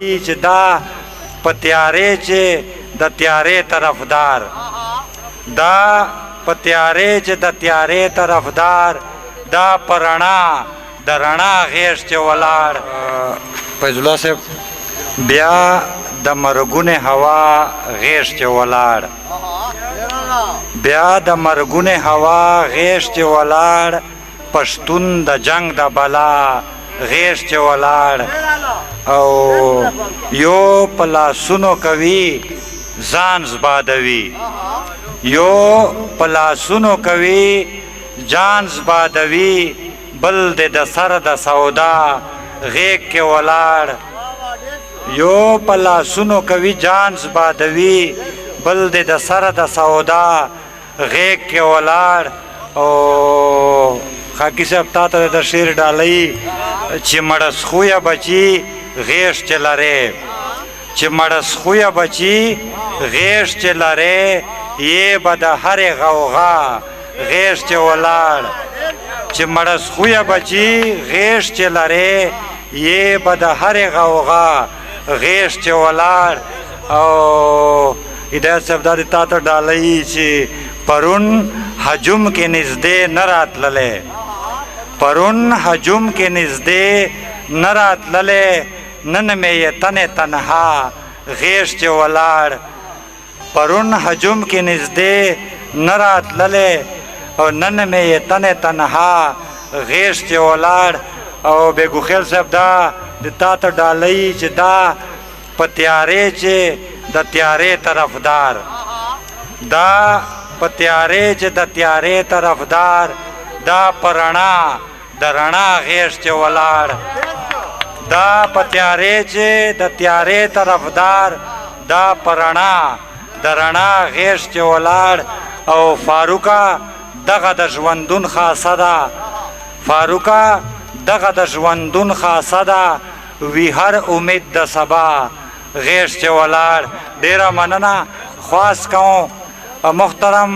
چې دا په تیارې چې د تیارې طرفدار دا په تیارې چې د تیارې طرفدار دا په رڼا د رڼا غیږ چې ولاړ فیض الله صاحب بیا د مرګونې هوا غیږ چې ولاړ بیا د مرګونې هوا غیږ چې ولاړ پښتون د جنگ د بلا غیږ چې ولاړ او یو په لاسونو کوي ځان زبادوي یو په لاسونو کوي ځان زبادوي بل د سر د سودا غیږ کې ولاړ یو په لاسونو کوي ځان زبادوي بل د سر د سودا غیږ کې ولاړ او خاکی صاحب تا ته د شعر ډالۍ چې مړس خویه بچي غیږ چې لرې چې مړس خویه بچي غیږ چې لرې یې به د هرې غوغا غیږ چې ولاړ چې مړس خویه بچي غیږ چې لرې یې به د هرې غوغا غیږ چې ولاړ او هدایت صاحب دا د تا ته ډالۍ چې پرون هجوم کې نږدې نه راتللی پرون هجوم کې نږدې نه راتللی نن مې یې تنې تنها غیږ چې ولاړ پرون هجوم کې نږدې نه راتللی او نن مې یې تنې تنها غیږ چې ولاړ او بیګو خیل صاحب دا د تا ته ډالۍ چې دا په تیارې چې د تیارې طرفدار دا په تیارې چې د تیارې طرفدار دا په رڼا د رڼا غیږ چې ولاړ دا په تیارې چې د تیارې طرفدار دا په رڼا د رڼا غیږ چې ولاړ او فاروقه دغه د ژوندون خاصه ده فاروقه دغه د ژوندون خاصه ده وی هر امید د سبا غیږ چې ولاړ ډیره مننه خواست کوم محترم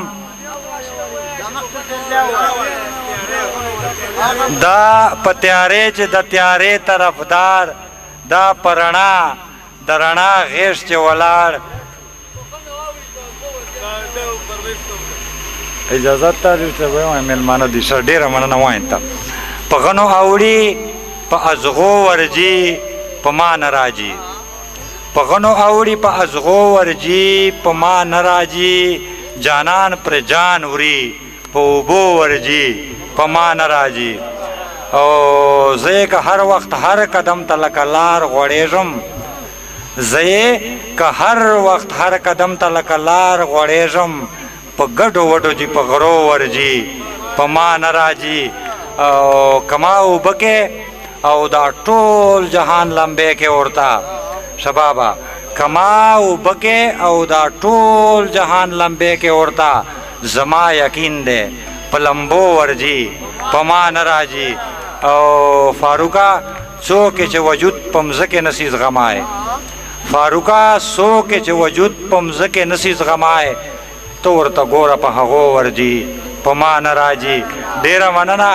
دا په تیارې چې د تیارې طرفدار دا په رڼا د رڼا غیږ چې ولاړ اجازت ته درته وایم میلمانه دي سر ډیره مننه وایم ته په غنو اوړي په ازغو ورځي په ما نه راځي په غنو اوړي په ازغو ورځي په ما نه راځي جانان پر جان وری په اوبو ورځي په ما نه راځي او زه که هر وخت هر قدم ته لکه لار غوړېږم زه که هر وخت هر قدم ته لکه لار غوړېږم په ګډو وډو چې په غرو ورځي په ما نه راځي او کما اوبه کې او دا ټول جهان لمبې کې ورته شبابه کما اوبه کې او دا ټول جهان لمبې کې ورته زما یقین دی په لمبو ورځي په ما نه راځي او فاروقه څوک چې وجود په مځکې نسي زغمای فاروقه څوک چې وجود په مځکې نسي زغمای تو ورته ګوره په هغو ورځي په ما نه راځي ډیره مننه